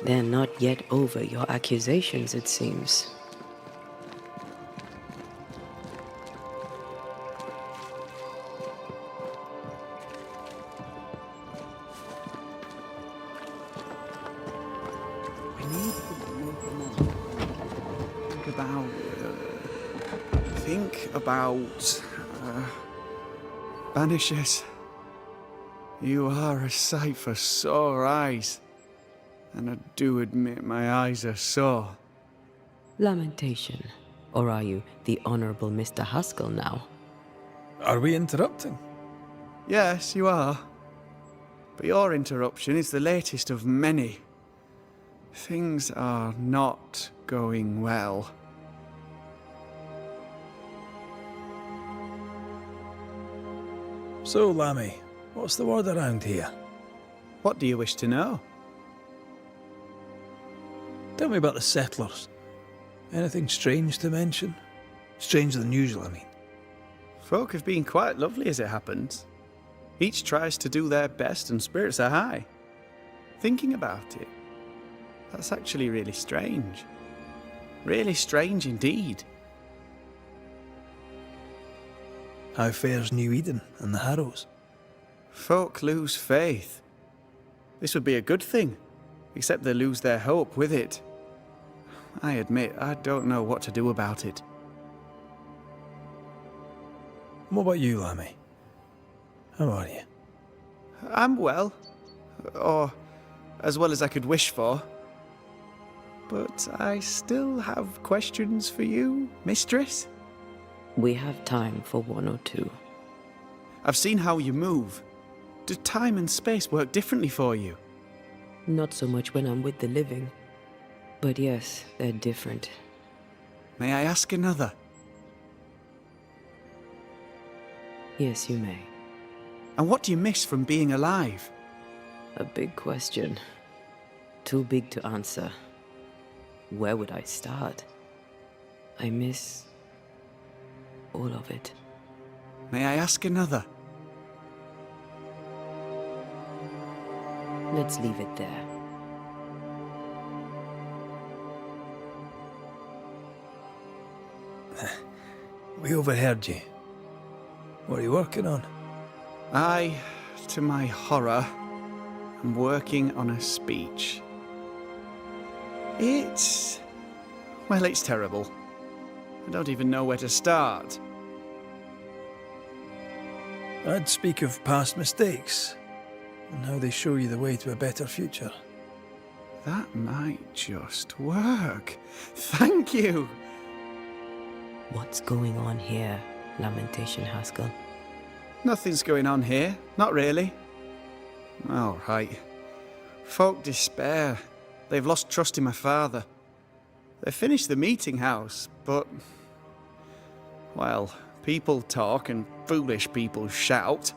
They're not yet over your accusations, it seems. We need to make a note. Think about Banishers. You are a sight for sore eyes. And I do admit my eyes are sore. Lamentation. Or are you the Honorable Mr. Haskell now? Are we interrupting? Yes, you are. But your interruption is the latest of many. Things are not going well. So, Lammy, what's the word around here? What do you wish to know? Tell me about the settlers. Anything strange to mention? Stranger than usual, I mean. Folk have been quite lovely as it happens. Each tries to do their best and spirits are high. Thinking about it, that's actually really strange. Really strange indeed. How fares New Eden and the Harrows? Folk lose faith. This would be a good thing, except they lose their hope with it. I admit, I don't know what to do about it. What about you, Lammy? How are you? I'm well. Or as well as I could wish for. But I still have questions for you, mistress. We have time for one or two. I've seen how you move. Do time and space work differently for you? Not so much when I'm with the living. But yes, they're different. May I ask another? Yes, you may. And what do you miss from being alive? A big question. Too big to answer. Where would I start? I miss all of it. May I ask another? Let's leave it there. We overheard you. What are you working on? I, to my horror, am working on a speech. Well, it's terrible. I don't even know where to start. I'd speak of past mistakes and how they show you the way to a better future. That might just work. Thank you! What's going on here, Lamentation Haskell? Nothing's going on here. Not really. All right. Folk despair. They've lost trust in my father. They finished the meeting house, but... well, people talk and foolish people shout.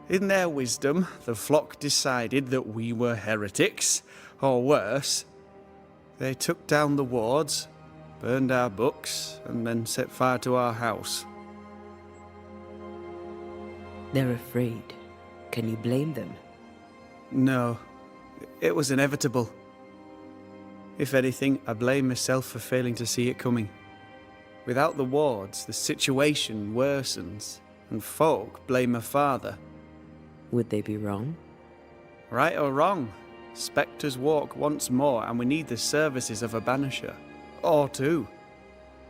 In their wisdom, the flock decided that we were heretics, or worse. They took down the wards, burned our books, and then set fire to our house. They're afraid. Can you blame them? No, it was inevitable. If anything, I blame myself for failing to see it coming. Without the wards, the situation worsens, and folk blame my father. Would they be wrong? Right or wrong, spectres walk once more, and we need the services of a banisher. Or two.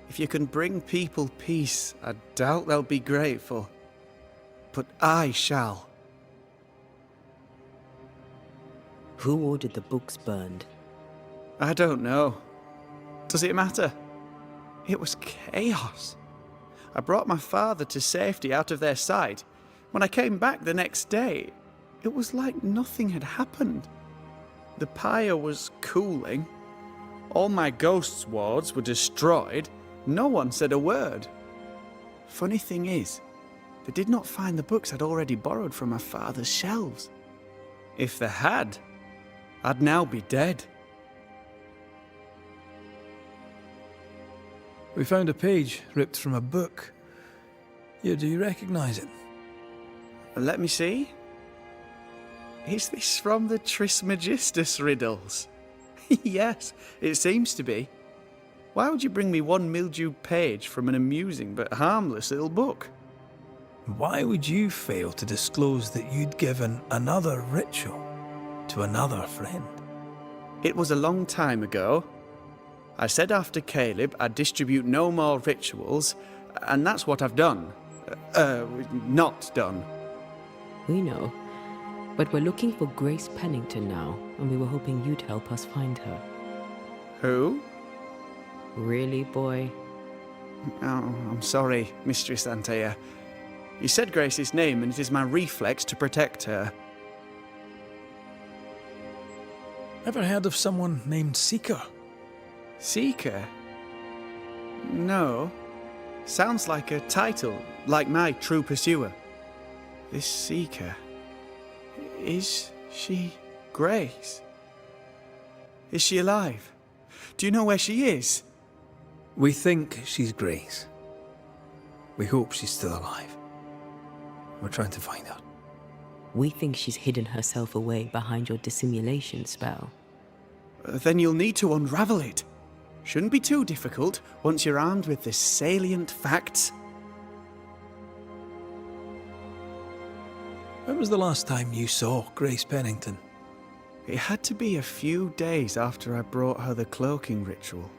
If you can bring people peace, I doubt they'll be grateful. But I shall. Who ordered the books burned? I don't know. Does it matter? It was chaos. I brought my father to safety out of their sight. When I came back the next day, it was like nothing had happened. The pyre was cooling. All my ghost's wards were destroyed. No one said a word. Funny thing is, they did not find the books I'd already borrowed from my father's shelves. If they had, I'd now be dead. We found a page ripped from a book. Yeah, do you recognize it? Let me see. Is this from the Trismegistus riddles? Yes, it seems to be. Why would you bring me one mildewed page from an amusing but harmless little book? Why would you fail to disclose that you'd given another ritual to another friend? It was a long time ago. I said after Caleb I'd distribute no more rituals, and that's what I've done. Not done. We know. But we're looking for Grace Pennington now, and we were hoping you'd help us find her. Who? Really, boy? Oh, I'm sorry, Mistress Antea. You said Grace's name, and it is my reflex to protect her. Ever heard of someone named Seeker? Seeker? No. Sounds like a title, like my true pursuer. This Seeker. Is she Grace? Is she alive? Do you know where she is? We think she's Grace. We hope she's still alive. We're trying to find her. We think she's hidden herself away behind your dissimulation spell. Then you'll need to unravel it. Shouldn't be too difficult once you're armed with the salient facts. When was the last time you saw Grace Pennington? It had to be a few days after I brought her the cloaking ritual.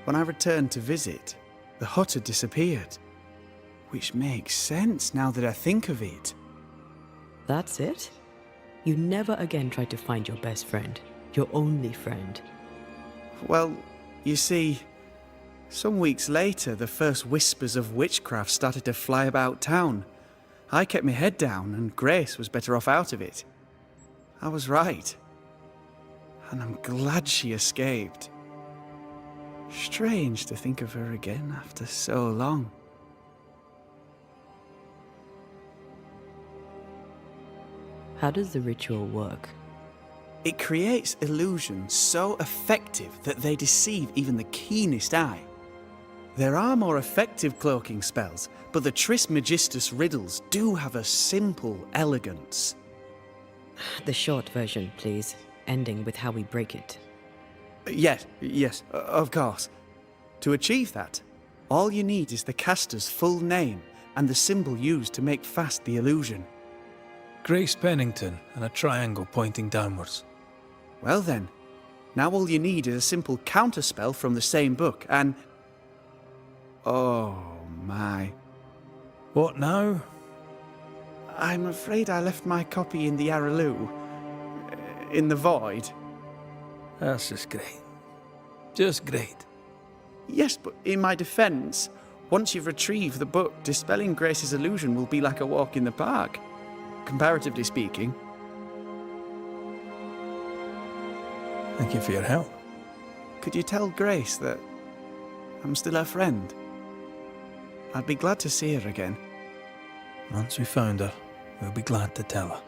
When I returned to visit, the hut had disappeared. Which makes sense now that I think of it. That's it? You never again tried to find your best friend, your only friend. Well, you see, some weeks later the first whispers of witchcraft started to fly about town. I kept my head down and Grace was better off out of it. I was right. And I'm glad she escaped. Strange to think of her again after so long. How does the ritual work? It creates illusions so effective that they deceive even the keenest eye. There are more effective cloaking spells, but the Trismegistus riddles do have a simple elegance. The short version, please, ending with how we break it. Yes, of course. To achieve that, all you need is the caster's full name and the symbol used to make fast the illusion. Grace Pennington and a triangle pointing downwards. Well then, now all you need is a simple counterspell from the same book and... Oh my. What now? I'm afraid I left my copy in the Araloo. In the void. That's just great. Just great. Yes, but in my defense, once you've retrieved the book, dispelling Grace's illusion will be like a walk in the park. Comparatively speaking. Thank you for your help. Could you tell Grace that I'm still her friend? I'd be glad to see her again. Once we found her, we'll be glad to tell her.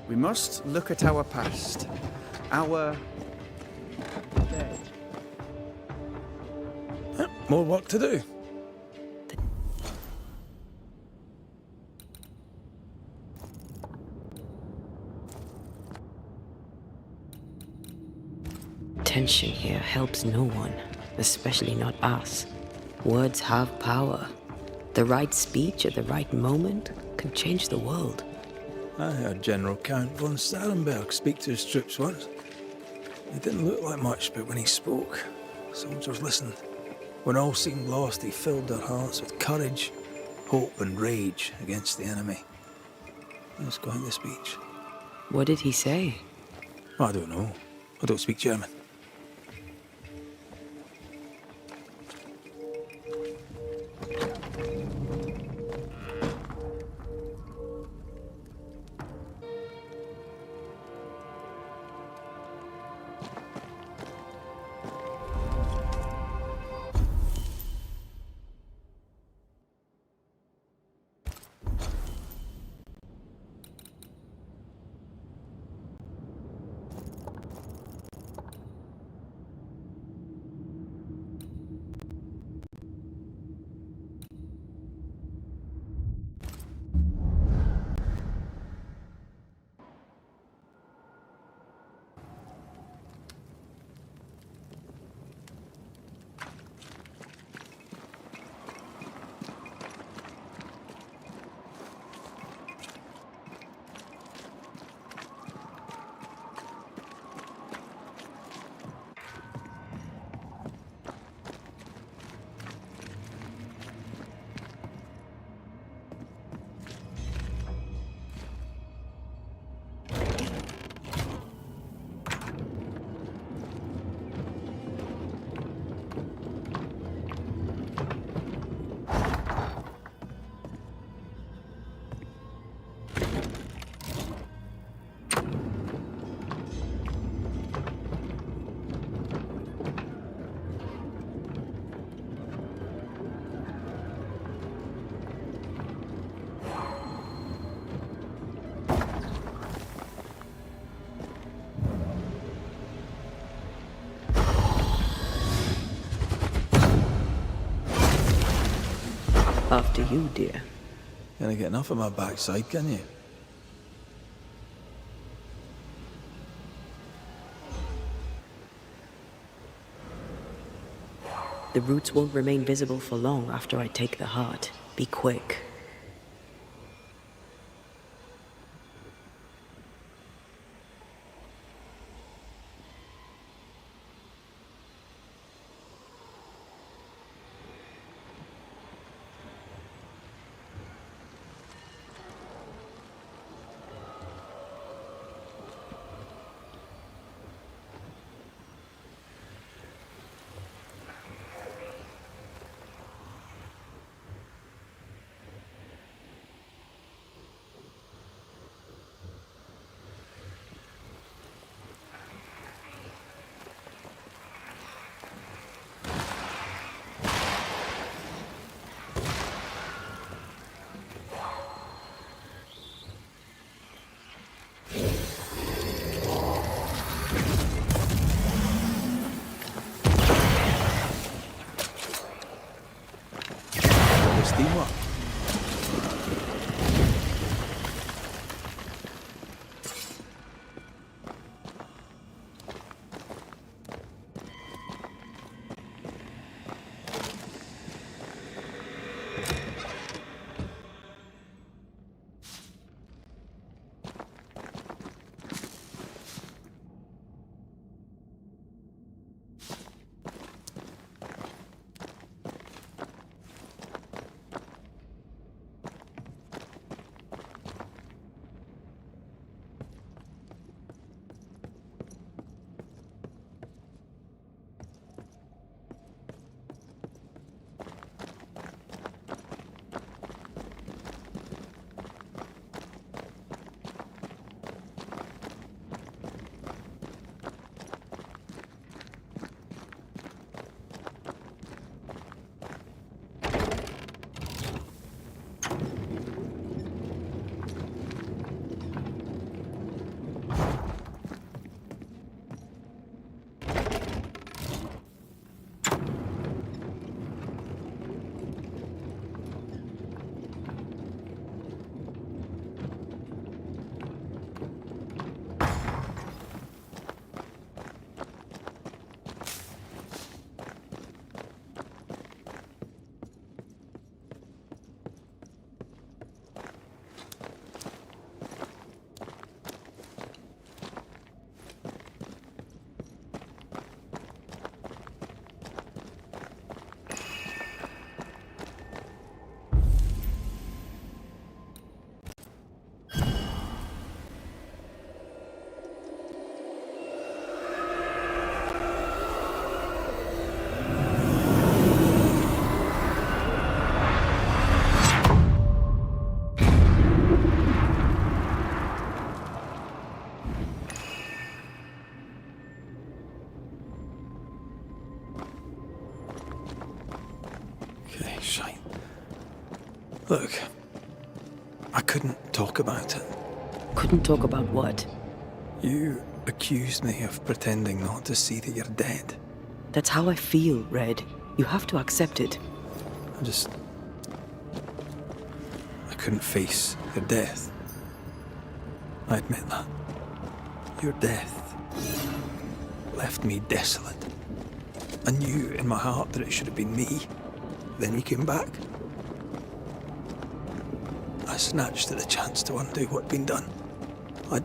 We must look at our past. Our dead. More work to do. Tension here helps no one, especially not us. Words have power. The right speech at the right moment can change the world. I heard General Count von Sarenberg speak to his troops once. It didn't look like much, but when he spoke, soldiers listened. When all seemed lost, he filled their hearts with courage, hope and rage against the enemy. That was quite the speech. What did he say? I don't know. I don't speak German. After you, dear. Can't get enough of my backside, can you? The roots won't remain visible for long after I take the heart. Be quick. Steamwork. Shite. Look, I couldn't talk about it. Couldn't talk about what? You accused me of pretending not to see that you're dead. That's how I feel, Red. You have to accept it. I couldn't face your death. I admit that. Your death left me desolate. I knew in my heart that it should have been me. Then you came back. I snatched at the chance to undo what'd been done. I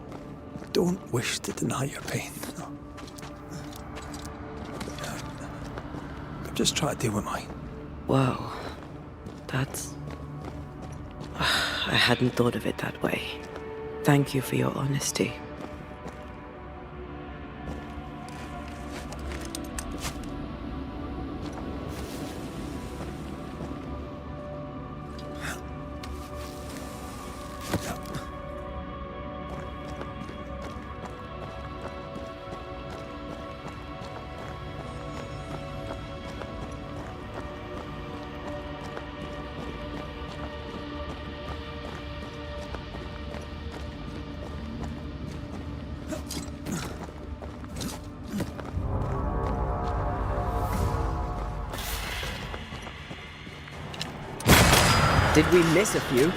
don't wish to deny your pain. No. I'm just trying to deal with mine. Wow. That's... I hadn't thought of it that way. Thank you for your honesty. Did we miss a few?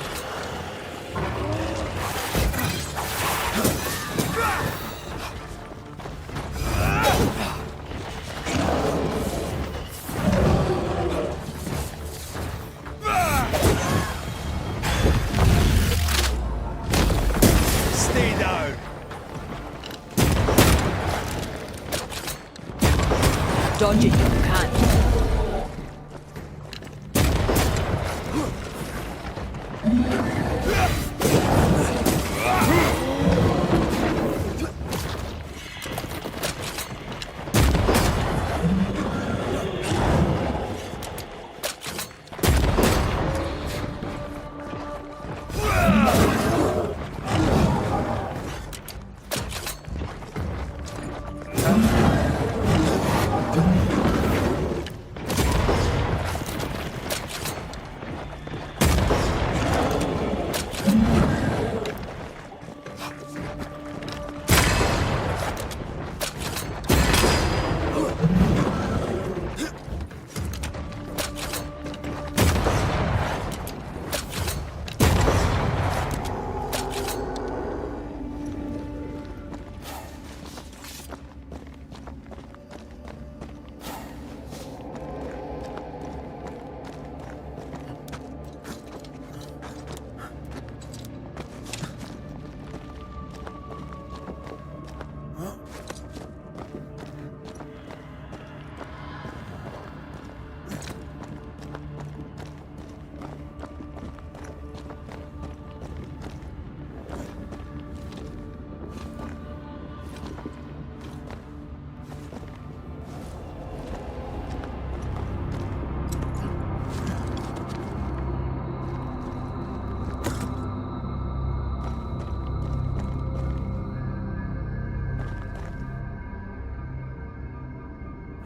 Stay down. Dodge it if you can.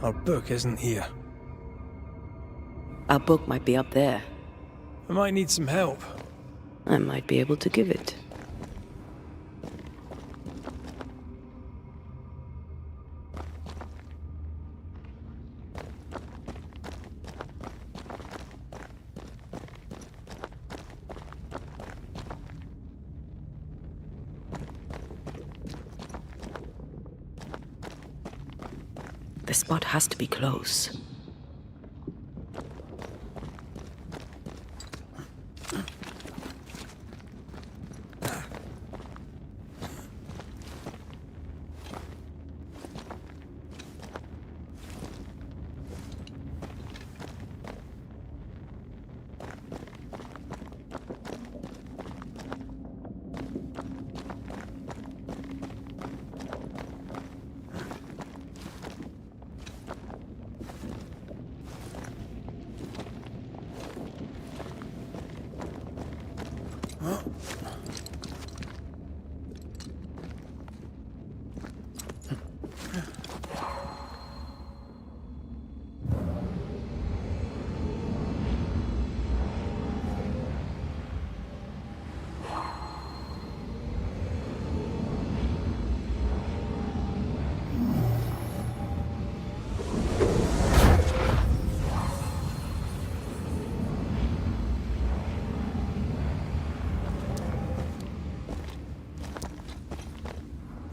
Our book isn't here. Our book might be up there. I might need some help. I might be able to give it. The spot has to be close.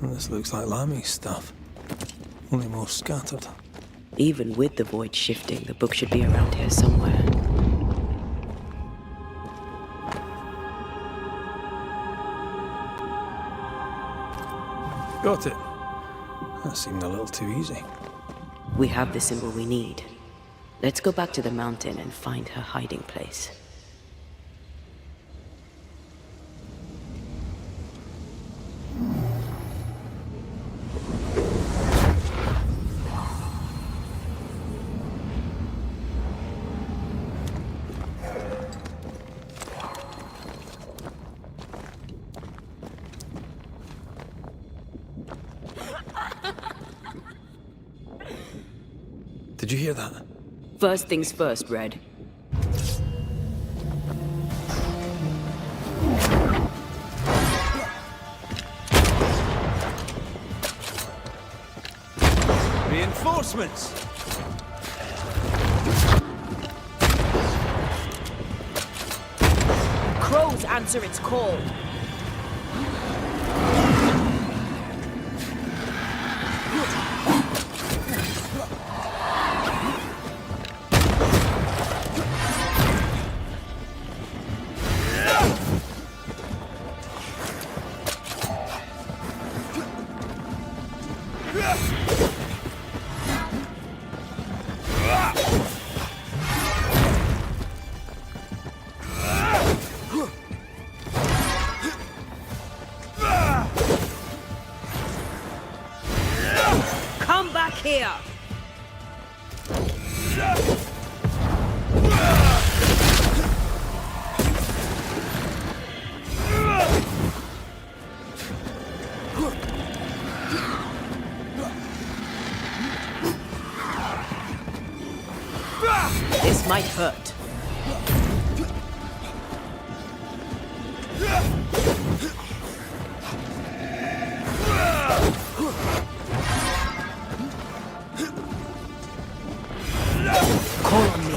This looks like Lami's stuff. Only more scattered. Even with the void shifting, the book should be around here somewhere. Got it. That seemed a little too easy. We have the symbol we need. Let's go back to the mountain and find her hiding place. Did you hear that? First things first, Red. Reinforcements! answer its call. Come back here! This might hurt. Call on me.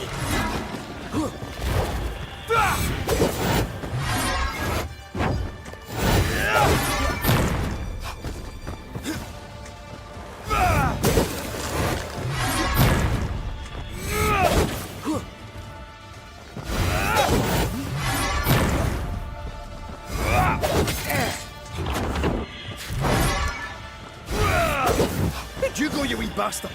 Where'd you go, you wee bastard?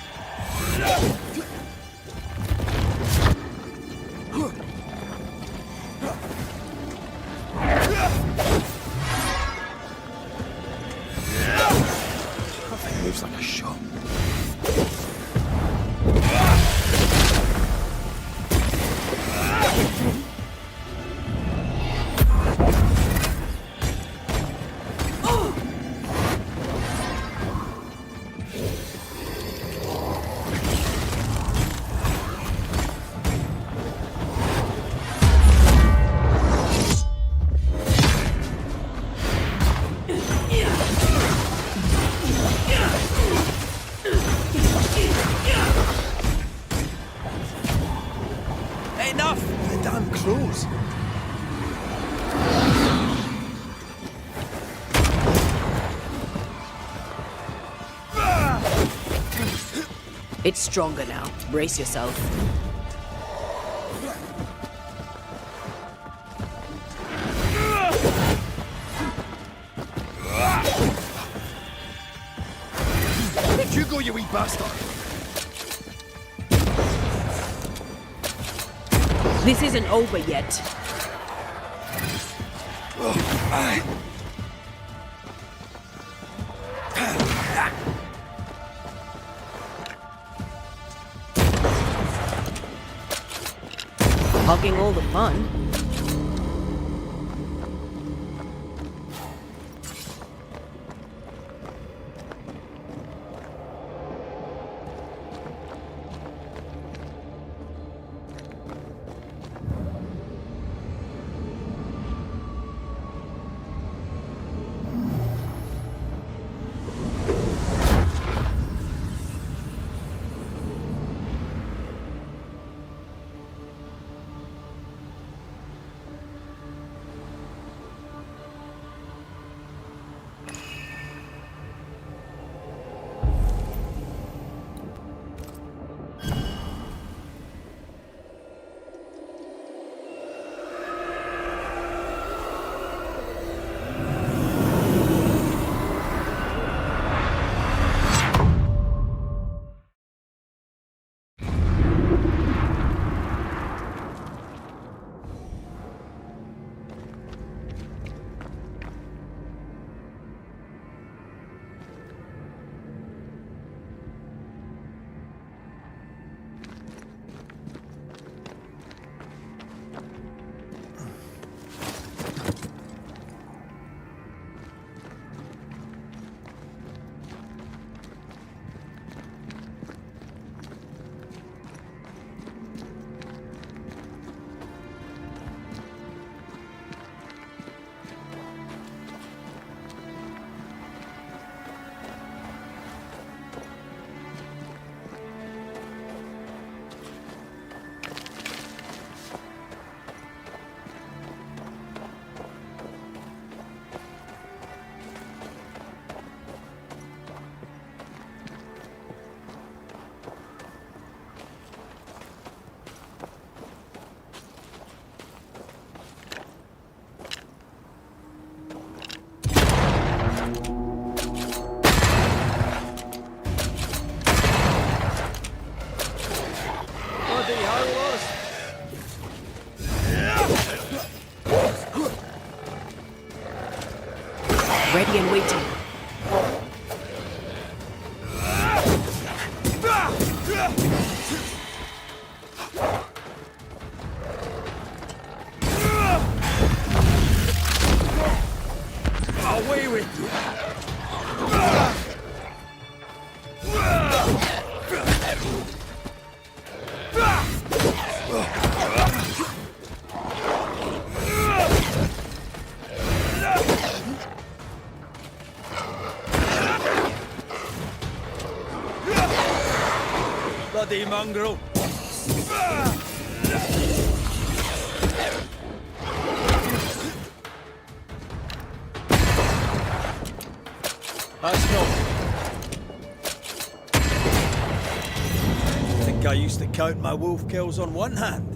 That thing moves like a shot. Enough! The damn crows! It's stronger now. Brace yourself. Where'd you go, you wee bastard? This isn't over yet. Hugging all the fun. Ready and waiting. Away with you! Bloody mongrel! That's not. I think I used to count my wolf kills on one hand.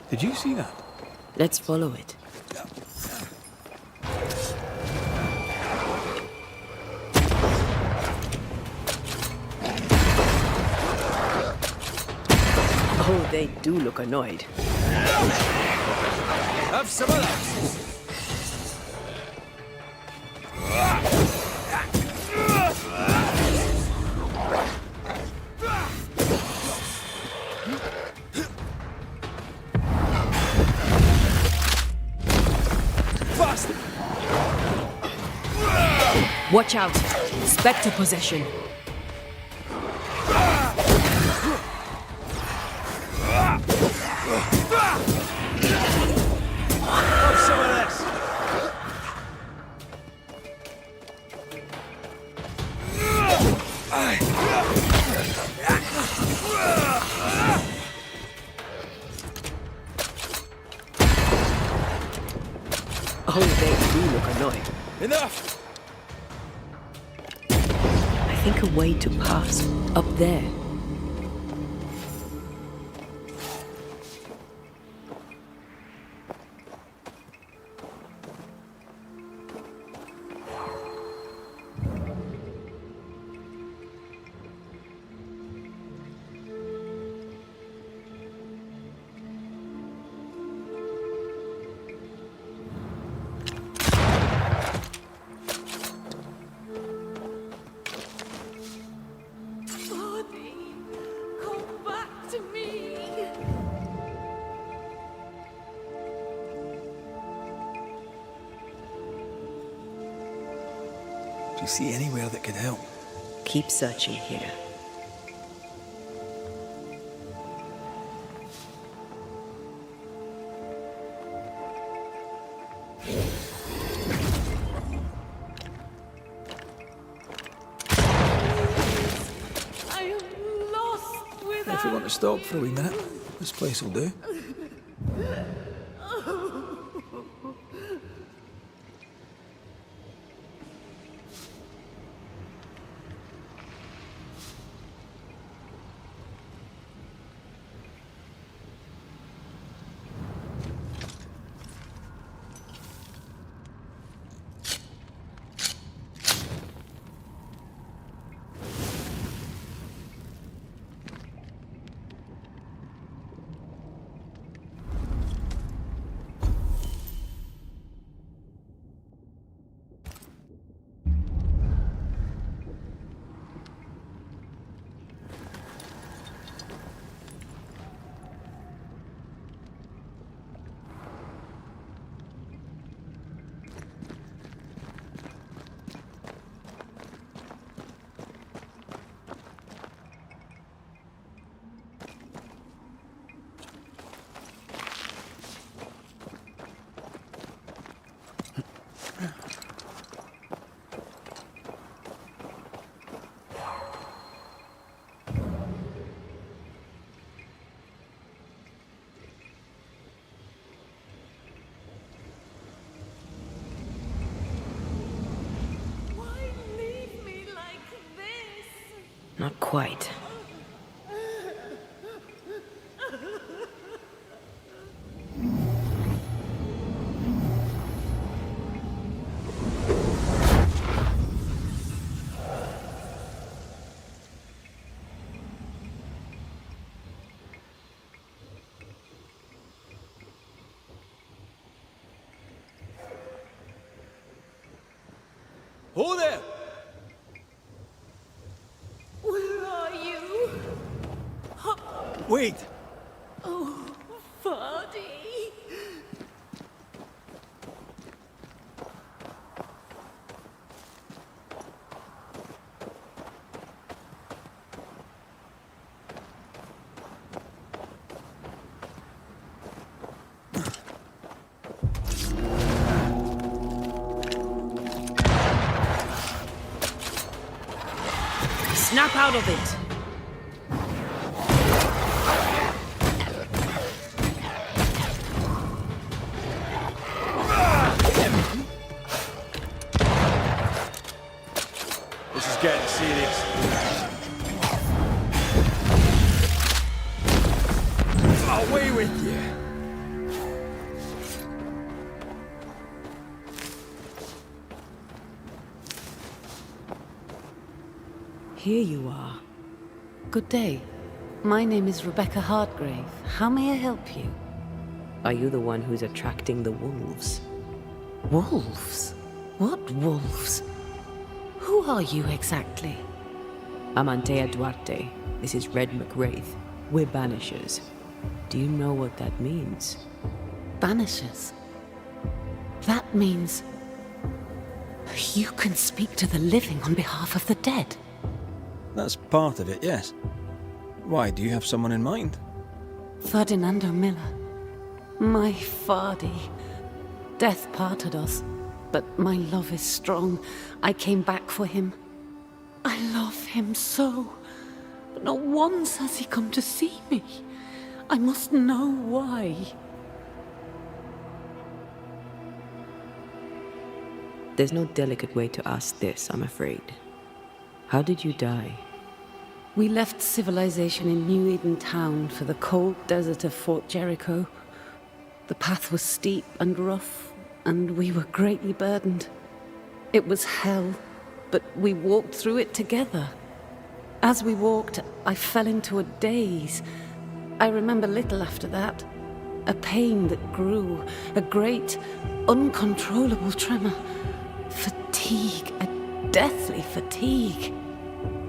Did you see that? Let's follow it. Oh, they do look annoyed. Have some of that! Watch out! Spectre possession. Have some of this! Oh, they do look annoyed. Enough! I think a way to pass. Up there. Do you see anywhere that could help? Keep searching here. I am lost without If you want to stop for a wee minute, this place will do. Why leave me like this? Not quite. Who there? Where are you? Wait! Oh, Vardy. Snap out of it! This is getting serious. Away with you! Here you are. Good day. My name is Rebecca Hardgrave. How may I help you? Are you the one who's attracting the wolves? Wolves? What wolves? Who are you exactly? I'm Antea Duarte. This is Red McWraith. We're Banishers. Do you know what that means? Banishers? That means... you can speak to the living on behalf of the dead. That's part of it, yes. Why, do you have someone in mind? Ferdinando Miller. My Fardy. Death parted us, but my love is strong. I came back for him. I love him so. But not once has he come to see me. I must know why. There's no delicate way to ask this, I'm afraid. How did you die? We left civilization in New Eden Town for the cold desert of Fort Jericho. The path was steep and rough, and we were greatly burdened. It was hell, but we walked through it together. As we walked, I fell into a daze. I remember little after that. A pain that grew, a great, uncontrollable tremor. Fatigue, a deathly fatigue.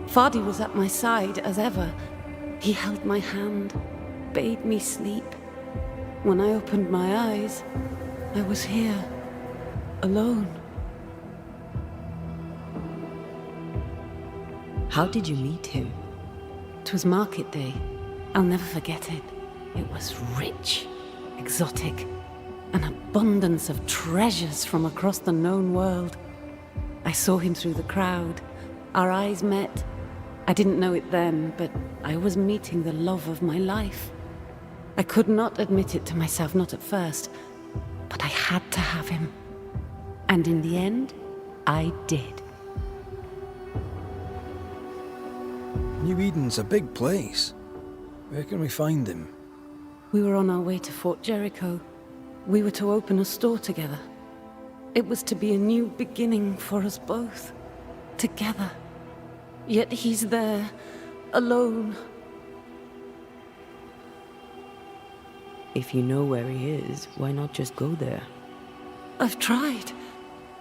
Fardy was at my side as ever. He held my hand, bade me sleep. When I opened my eyes, I was here, alone. How did you meet him? 'Twas market day. I'll never forget it. It was rich, exotic, an abundance of treasures from across the known world. I saw him through the crowd. Our eyes met. I didn't know it then, but I was meeting the love of my life. I could not admit it to myself, not at first, but I had to have him. And in the end, I did. New Eden's a big place. Where can we find him? We were on our way to Fort Jericho. We were to open a store together. It was to be a new beginning for us both. Together. Yet he's there, alone. If you know where he is, why not just go there? I've tried.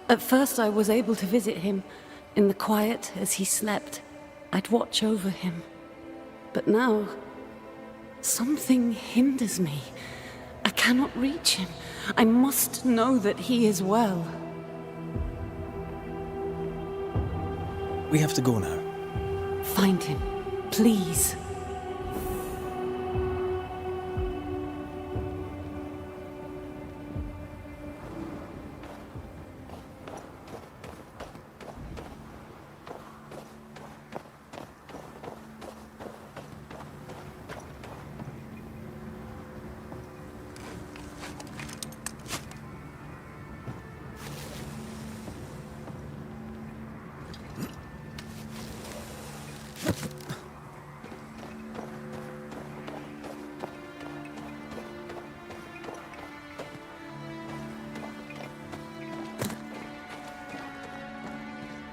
At first I was able to visit him. In the quiet, as he slept, I'd watch over him. But now, something hinders me. I cannot reach him. I must know that he is well. We have to go now. Find him, please.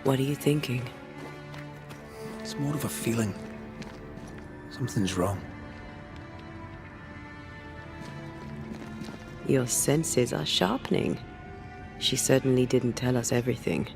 What are you thinking? It's more of a feeling. Something's wrong. Your senses are sharpening. She certainly didn't tell us everything.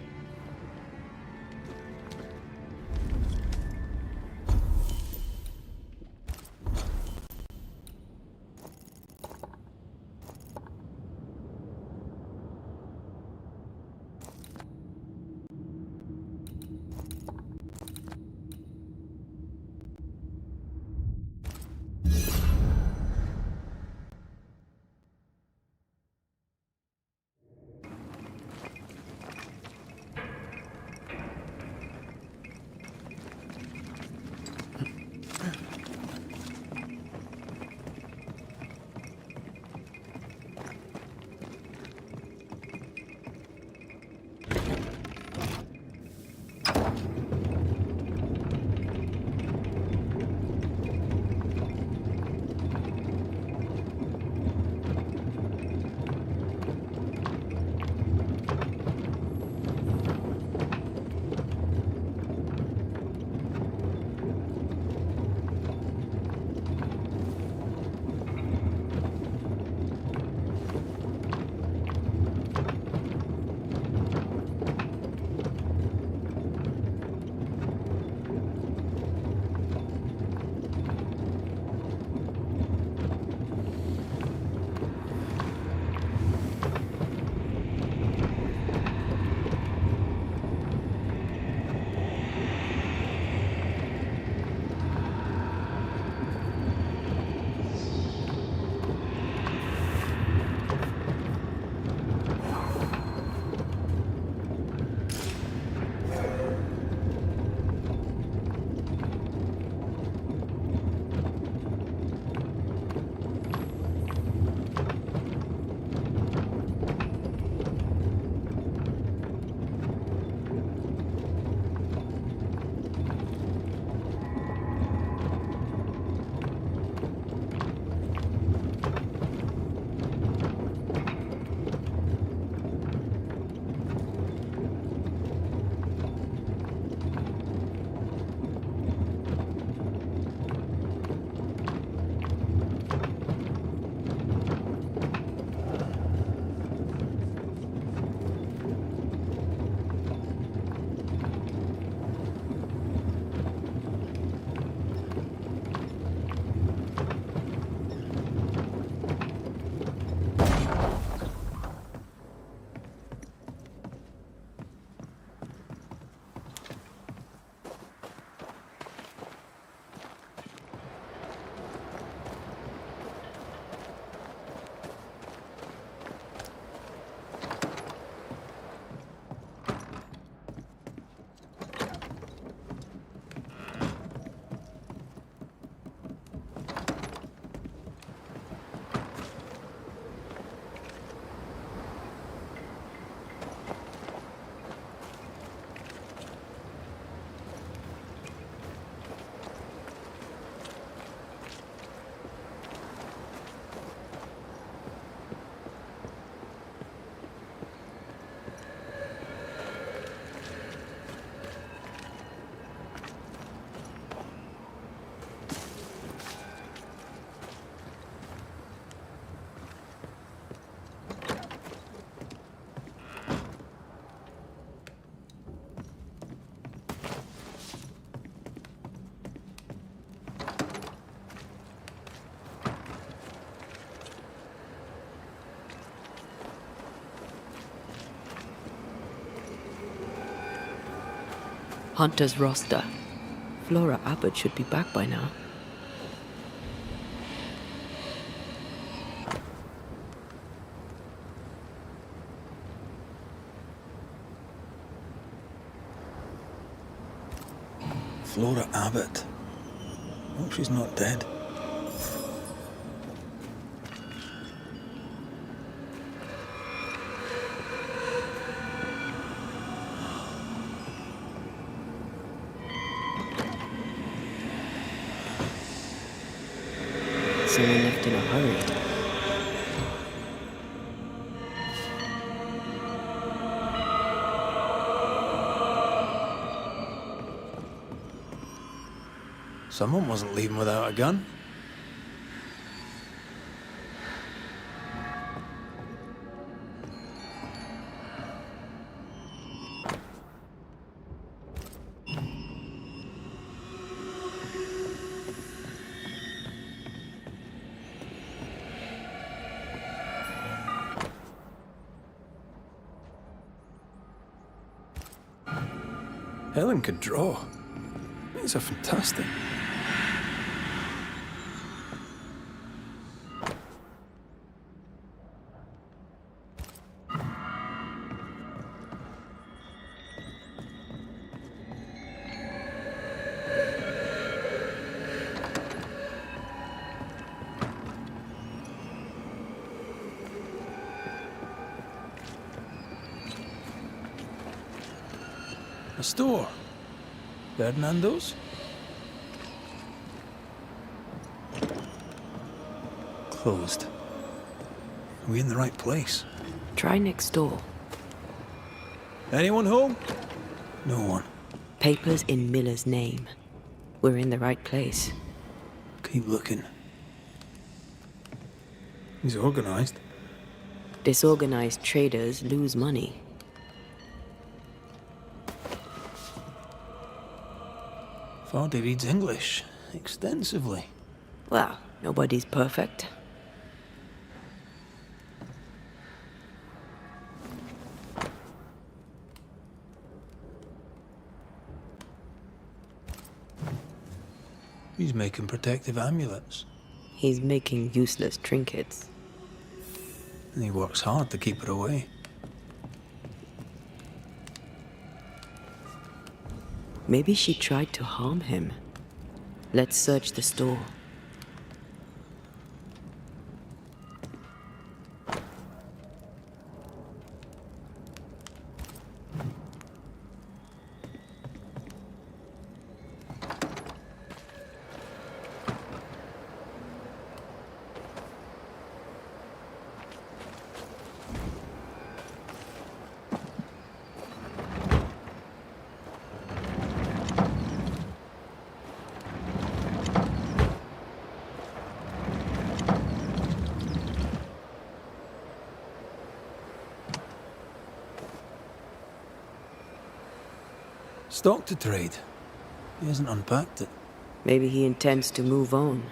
Hunter's roster. Flora Abbott should be back by now. Flora Abbott. Hope she's not dead. Someone left in a hurry. Someone wasn't leaving without a gun. Helen could draw. These are fantastic. A store. Fernando's? Closed. Are we in the right place? Try next door. Anyone home? No one. Papers in Miller's name. We're in the right place. Keep looking. He's organized. Disorganized traders lose money. Vardy reads English extensively. Well, nobody's perfect. He's making protective amulets. He's making useless trinkets. And he works hard to keep it away. Maybe she tried to harm him. Let's search the store. Stock to trade. He hasn't unpacked it. Maybe he intends to move on.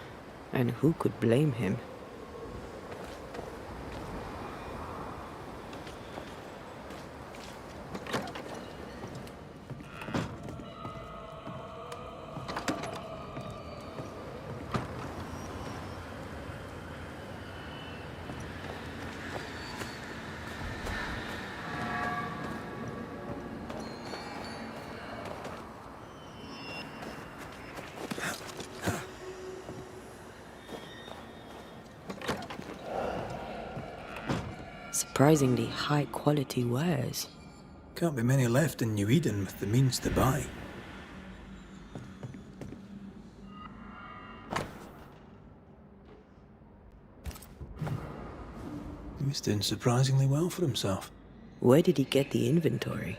And who could blame him? Surprisingly high-quality wares. Can't be many left in New Eden with the means to buy. He was doing surprisingly well for himself. Where did he get the inventory?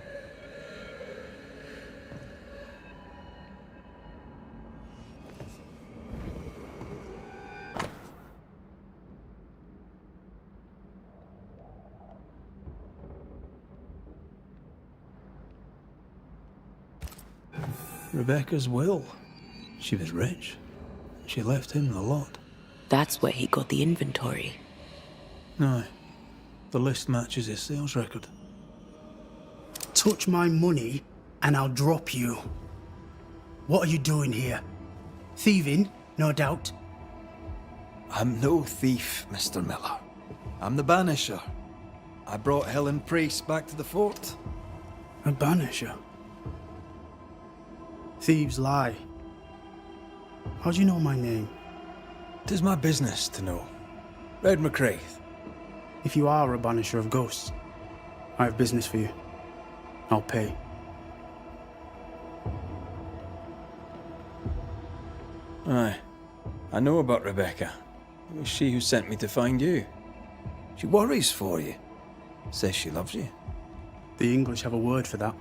Rebecca's will. She was rich. She left him the lot. That's where he got the inventory. Aye. The list matches his sales record. Touch my money, and I'll drop you. What are you doing here? Thieving, no doubt. I'm no thief, Mr. Miller. I'm the Banisher. I brought Helen Priest back to the fort. A banisher. Thieves lie. How do you know my name? It is my business to know. Red McCraith. If you are a banisher of ghosts, I have business for you. I'll pay. Aye. I know about Rebecca. It was she who sent me to find you. She worries for you. Says she loves you. The English have a word for that.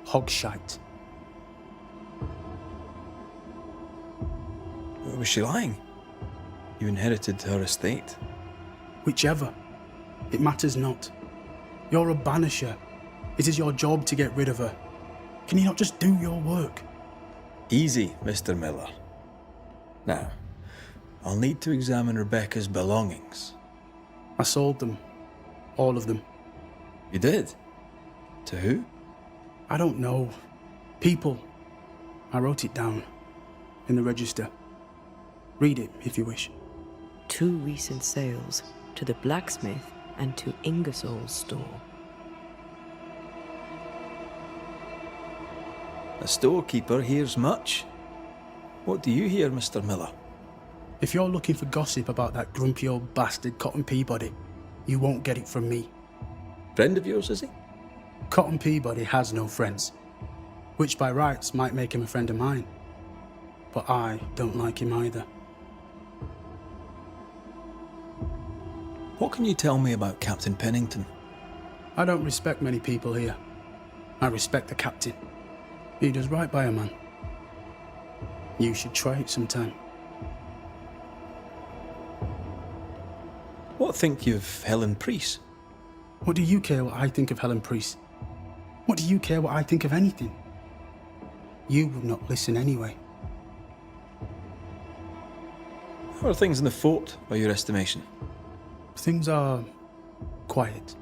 Hogshite. Was she lying? You inherited her estate. Whichever. It matters not. You're a banisher. It is your job to get rid of her. Can you not just do your work? Easy, Mr. Miller. Now, I'll need to examine Rebecca's belongings. I sold them. All of them. You did? To who? I don't know. People. I wrote it down. In the register. Read it, if you wish. 2 recent sales, to the blacksmith and to Ingersoll's store. A storekeeper hears much. What do you hear, Mr. Miller? If you're looking for gossip about that grumpy old bastard Cotton Peabody, you won't get it from me. Friend of yours, is he? Cotton Peabody has no friends, which by rights might make him a friend of mine. But I don't like him either. What can you tell me about Captain Pennington? I don't respect many people here. I respect the captain. He does right by a man. You should try it sometime. What think you of Helen Priest? What do you care what I think of Helen Priest? What do you care what I think of anything? You would not listen anyway. How are things in the fort, by your estimation? Things are quiet.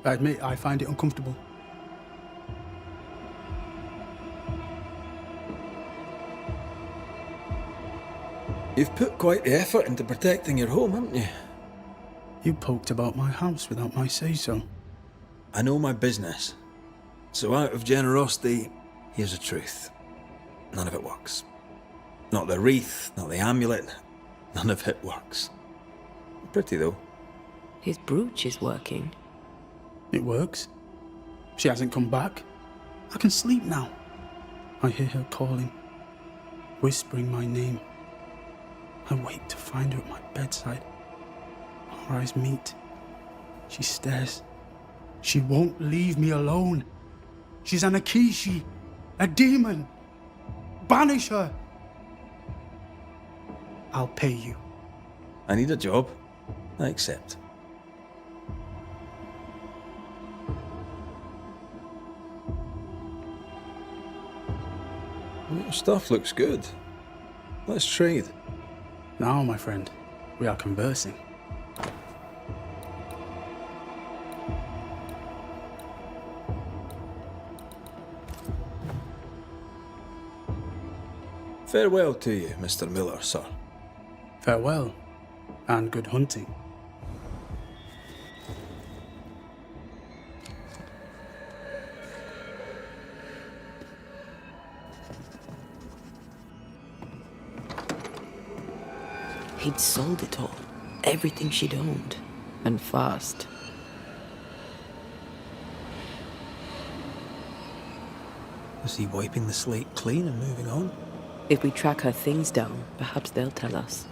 I admit I find it uncomfortable. You've put quite the effort into protecting your home, haven't you? You poked about my house without my say-so. I know my business. So out of generosity, here's the truth. None of it works. Not the wreath, not the amulet, none of it works. Pretty though. His brooch is working. It works. She hasn't come back. I can sleep now. I hear her calling, whispering my name. I wait to find her at my bedside. Our eyes meet. She stares. She won't leave me alone. She's an Akishi, a demon. Banish her. I'll pay you. I need a job. I accept. Your stuff looks good. Let's trade. Now, my friend, we are conversing. Farewell to you, Mr. Miller, sir. Farewell, and good hunting. He'd sold it all. Everything she'd owned. And fast. Is he wiping the slate clean and moving on? If we track her things down, perhaps they'll tell us.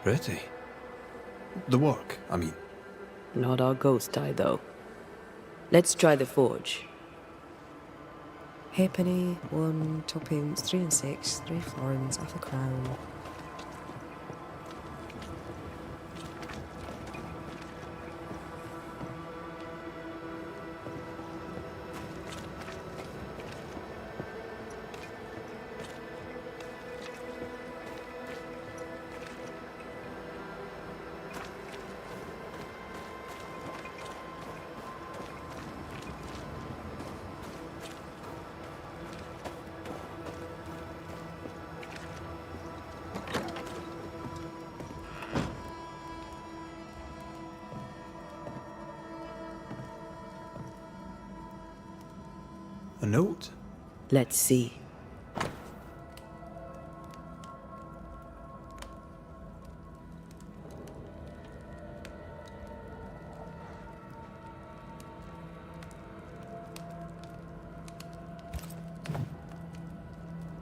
Pretty. The work, I mean. Not our ghost eye, though. Let's try the forge. Halfpenny, 1, 2 pounds, 3 and 6, 3 florins, half a crown. A note? Let's see.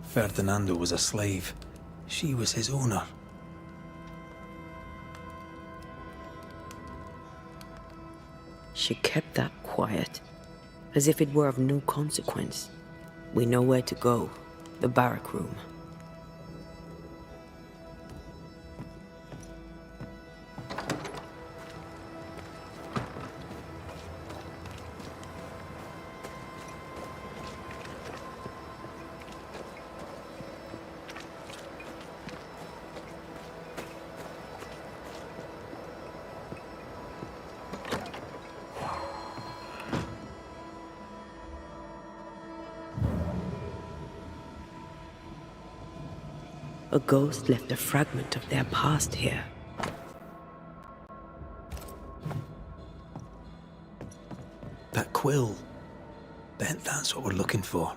Ferdinando was a slave. She was his owner. She kept that quiet, as if it were of no consequence. We know where to go. The barrack room. A ghost left a fragment of their past here. That quill. Bet that's what we're looking for.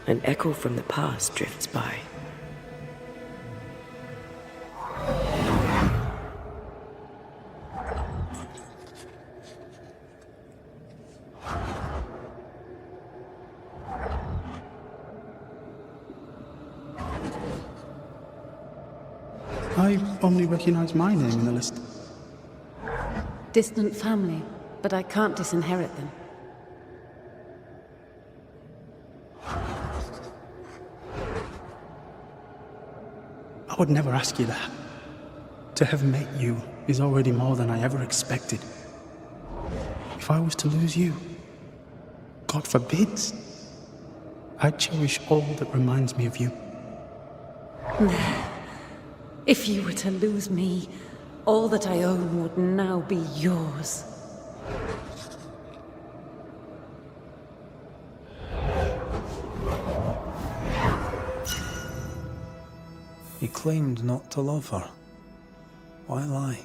An echo from the past drifts by. I only recognize my name in the list. Distant family, but I can't disinherit them. I would never ask you that. To have met you is already more than I ever expected. If I was to lose you, God forbids, I'd cherish all that reminds me of you. If you were to lose me, all that I own would now be yours. He claimed not to love her. Why lie?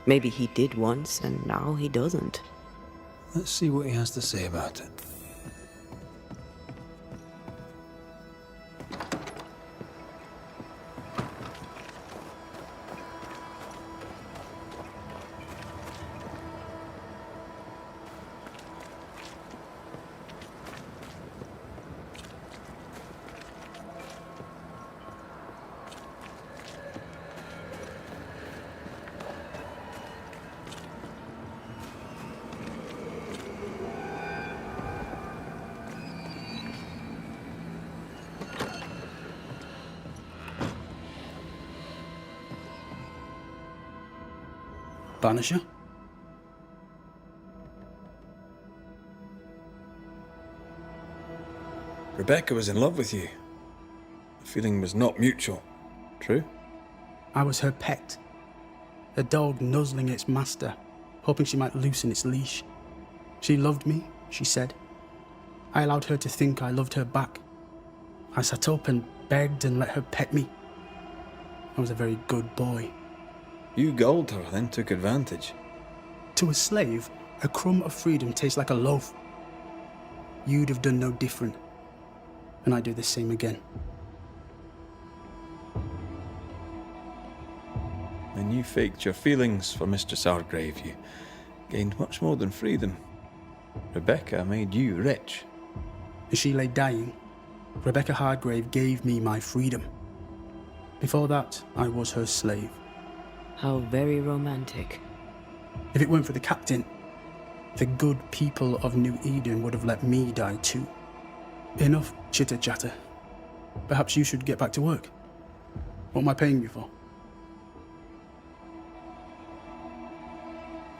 Maybe he did once, and now he doesn't. Let's see what he has to say about it. Banisher? Rebecca was in love with you. The feeling was not mutual. True? I was her pet. A dog nuzzling its master, hoping she might loosen its leash. She loved me, she said. I allowed her to think I loved her back. I sat up and begged and let her pet me. I was a very good boy. You gulled her, then took advantage. To a slave, a crumb of freedom tastes like a loaf. You'd have done no different, and I'd do the same again. When you faked your feelings for Mistress Hargrave, you gained much more than freedom. Rebecca made you rich. As she lay dying, Rebecca Hargrave gave me my freedom. Before that, I was her slave. How very romantic. If it weren't for the captain, the good people of New Eden would have let me die too. Enough chitter-chatter. Perhaps you should get back to work. What am I paying you for?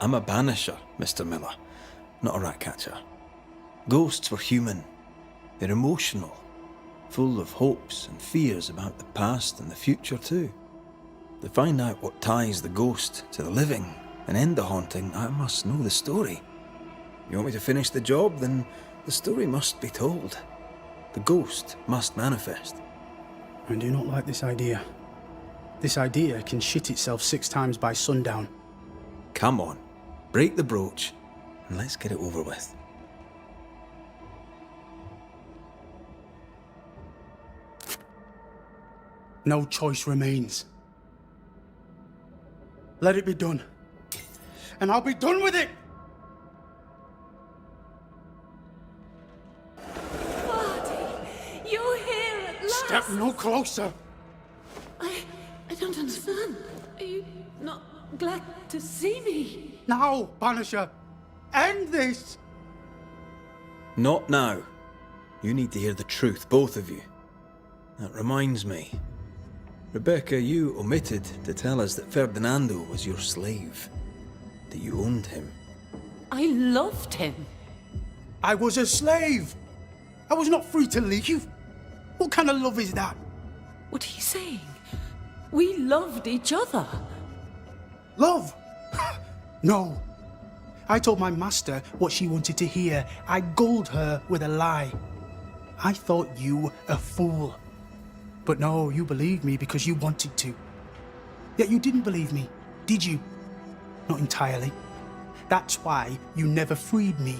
I'm a banisher, Mr. Miller, not a rat catcher. Ghosts were human. They're emotional, full of hopes and fears about the past and the future too. To find out what ties the ghost to the living and end the haunting, I must know the story. You want me to finish the job, then the story must be told. The ghost must manifest. I do not like this idea. This idea can shit itself 6 times by sundown. Come on, break the brooch and let's get it over with. No choice remains. Let it be done. And I'll be done with it! Vardy, you're here at last. Step no closer! I don't understand. Are you not glad to see me? Now, Banisher! End this! Not now. You need to hear the truth, both of you. That reminds me. Rebecca, you omitted to tell us that Ferdinando was your slave. That you owned him. I loved him. I was a slave! I was not free to leave! What kind of love is that? What are you saying? We loved each other. Love? No. I told my master what she wanted to hear. I gulled her with a lie. I thought you a fool. But no, you believed me because you wanted to. Yet you didn't believe me, did you? Not entirely. That's why you never freed me.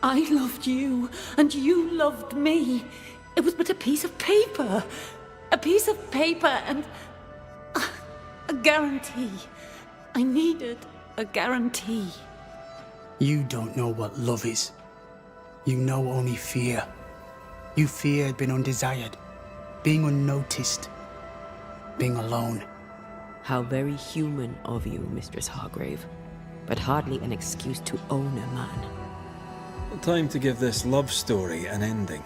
I loved you, and you loved me. It was but a piece of paper. A piece of paper and a guarantee. I needed a guarantee. You don't know what love is. You know only fear. You feared being undesired, being unnoticed, being alone. How very human of you, Mistress Hargrave. But hardly an excuse to own a man. Time to give this love story an ending.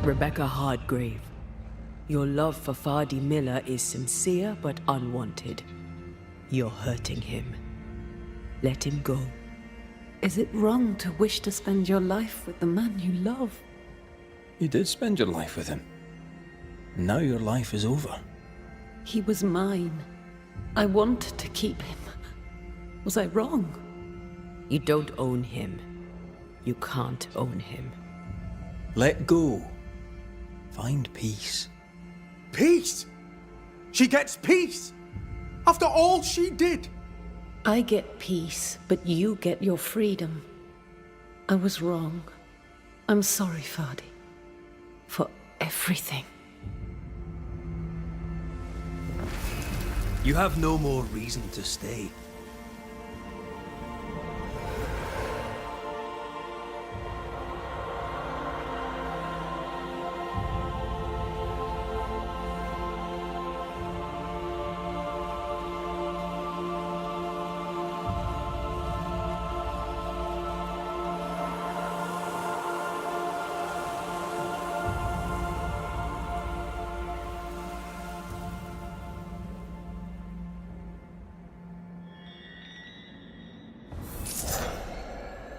Rebecca Hargrave, your love for Vardy Miller is sincere but unwanted. You're hurting him. Let him go. Is it wrong to wish to spend your life with the man you love? You did spend your life with him. Now your life is over. He was mine. I wanted to keep him. Was I wrong? You don't own him. You can't own him. Let go. Find peace. Peace? She gets peace? After all she did? I get peace, but you get your freedom. I was wrong. I'm sorry, Vardy. For everything. You have no more reason to stay.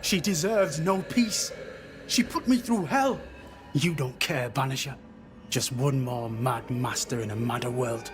She deserves no peace. She put me through hell. You don't care, Banisher. Just one more mad master in a madder world.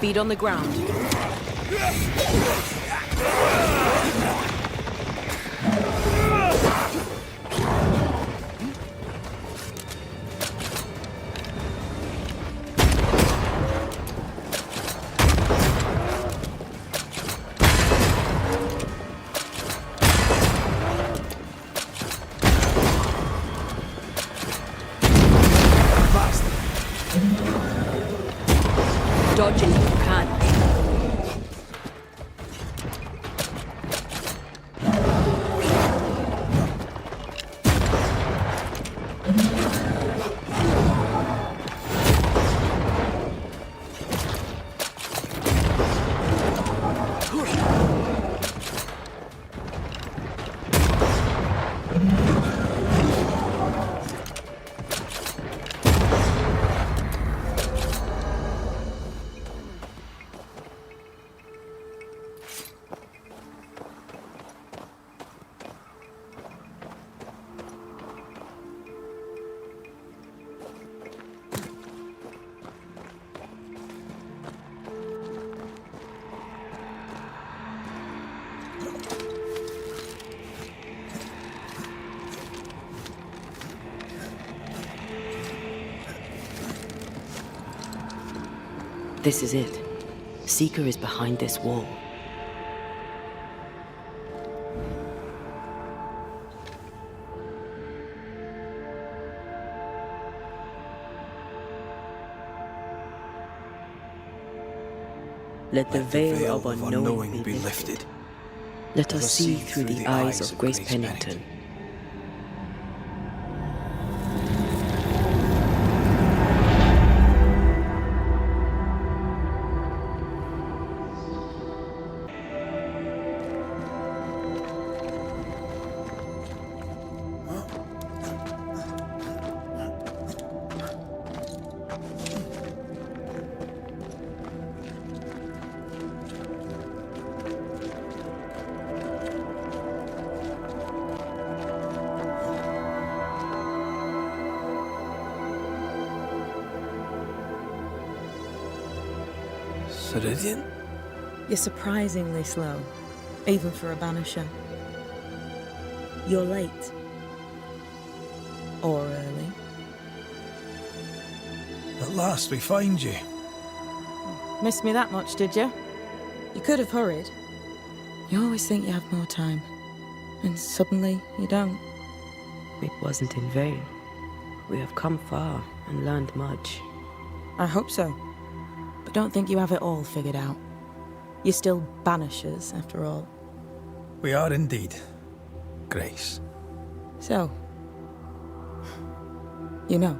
Feet on the ground. Dodge it if you can. This is it. Seeker is behind this wall. Let the veil of unknowing be lifted. Let us see through the eyes of Grace Pennington. Ceridian? You're surprisingly slow, even for a Banisher. You're late. Or early. At last we find you. Missed me that much, did you? You could have hurried. You always think you have more time, and suddenly you don't. It wasn't in vain. We have come far and learned much. I hope so. But don't think you have it all figured out. You're still Banishers, after all. We are indeed, Grace. So, you know.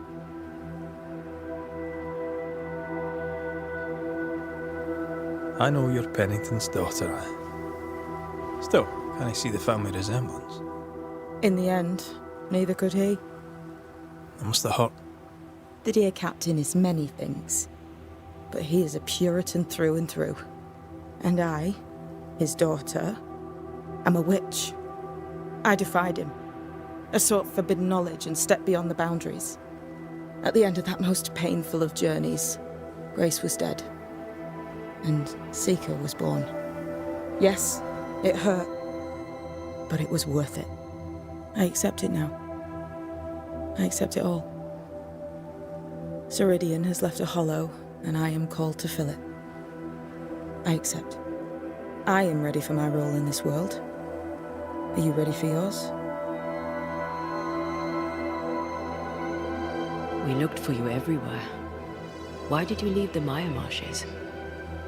I know you're Pennington's daughter. Still, can I see the family resemblance? In the end, Neither could he. I must have hurt. The dear captain is many things, but he is a Puritan through and through. And I, his daughter, am a witch. I defied him. I sought forbidden knowledge and stepped beyond the boundaries. At the end of that most painful of journeys, Grace was dead. And Seeker was born. Yes, it hurt, but it was worth it. I accept it now. I accept it all. Ceridian has left a hollow, and I am called to fill it. I accept. I am ready for my role in this world. Are you ready for yours? We looked for you everywhere. Why did you leave the Maya marshes?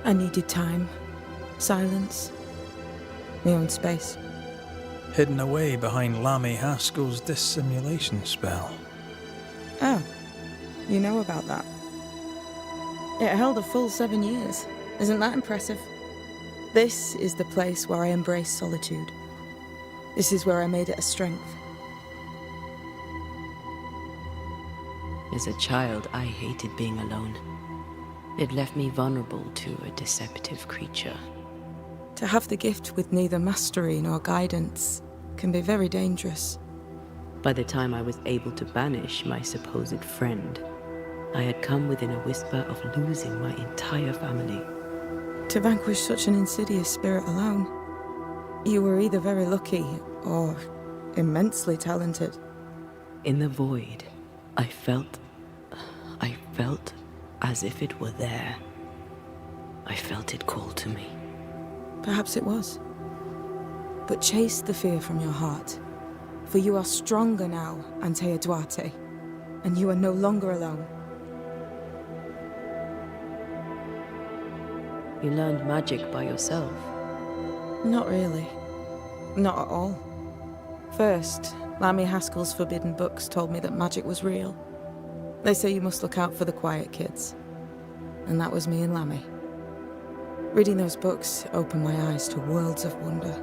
I needed time, silence, my own space. Hidden away behind Lammy Haskell's dissimulation spell. Oh, you know about that. It held a full 7 years. Isn't that impressive? This is the place where I embrace solitude. This is where I made it a strength. As a child, I hated being alone. It left me vulnerable to a deceptive creature. To have the gift with neither mastery nor guidance can be very dangerous. By the time I was able to banish my supposed friend, I had come within a whisper of losing my entire family. To vanquish such an insidious spirit alone, you were either very lucky or immensely talented. In the void, I felt as if it were there. I felt it call to me. Perhaps it was. But chase the fear from your heart, for you are stronger now, Antea Duarte, and you are no longer alone. You learned magic by yourself. Not really. Not at all. First, Lammy Haskell's forbidden books told me that magic was real. They say you must look out for the quiet kids. And that was me and Lammy. Reading those books opened my eyes to worlds of wonder.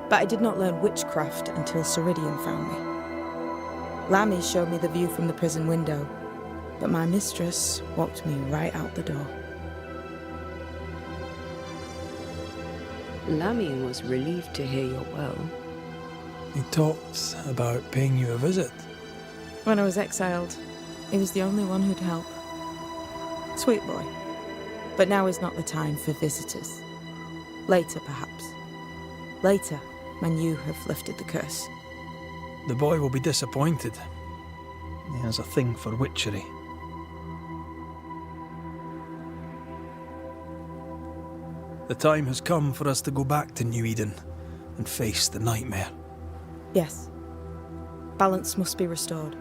But I did not learn witchcraft until Ceridian found me. Lammy showed me the view from the prison window, but my mistress walked me right out the door. Lammy was relieved to hear you're well. He talked about paying you a visit. When I was exiled, he was the only one who'd help. Sweet boy. But now is not the time for visitors. Later, perhaps. Later, when you have lifted the curse. The boy will be disappointed. He has a thing for witchery. The time has come for us to go back to New Eden and face the nightmare. Yes. Balance must be restored.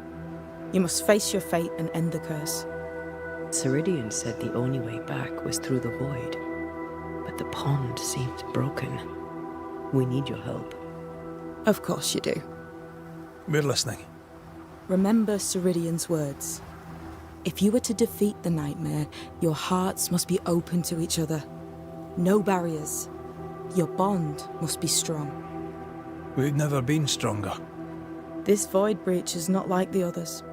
You must face your fate and end the curse. Ceridian said the only way back was through the void, but the pond seemed broken. We need your help. Of course you do. We're listening. Remember Ceridian's words. If you are to defeat the nightmare, your hearts must be open to each other. No barriers. Your bond must be strong. We've never been stronger. This void breach is not like the others.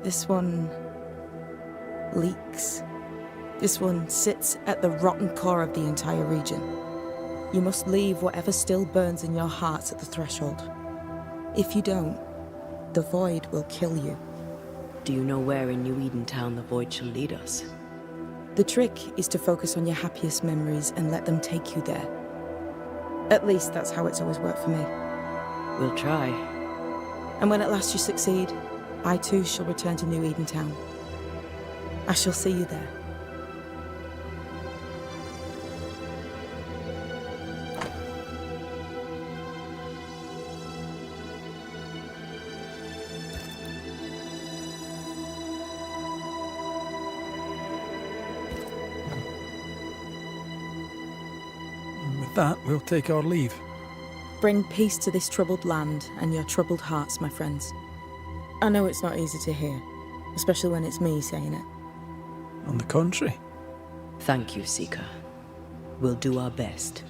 This one leaks. This one sits at the rotten core of the entire region. You must leave whatever still burns in your hearts at the threshold. If you don't, the void will kill you. Do you know where in New Eden Town the void shall lead us? The trick is to focus on your happiest memories and let them take you there. At least that's how it's always worked for me. We'll try. And when at last you succeed, I too shall return to New Eden Town. I shall see you there. With that, we'll take our leave. Bring peace to this troubled land and your troubled hearts, my friends. I know it's not easy to hear, especially when it's me saying it. On the contrary. Thank you, Seeker. We'll do our best.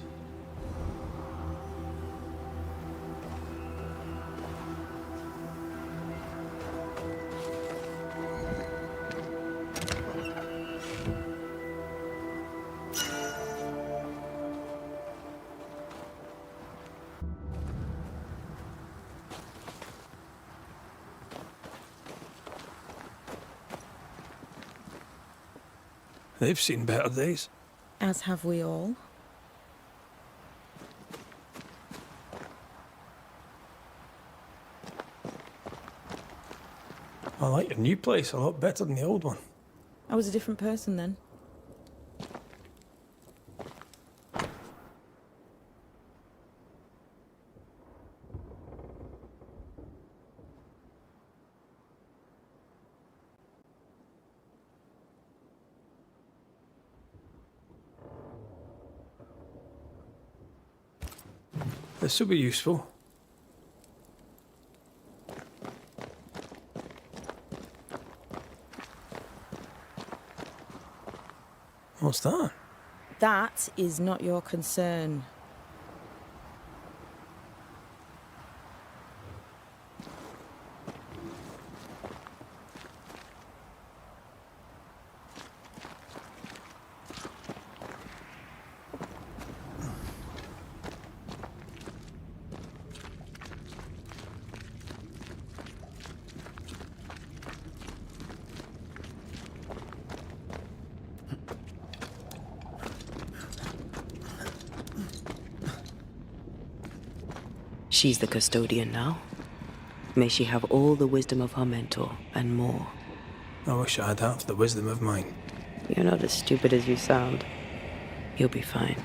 They've seen better days. As have we all. I like your new place a lot better than the old one. I was a different person then. This will be useful. What's that? That is not your concern. She's the custodian now. May she have all the wisdom of her mentor, and more. I wish I had half the wisdom of mine. You're not as stupid as you sound. You'll be fine.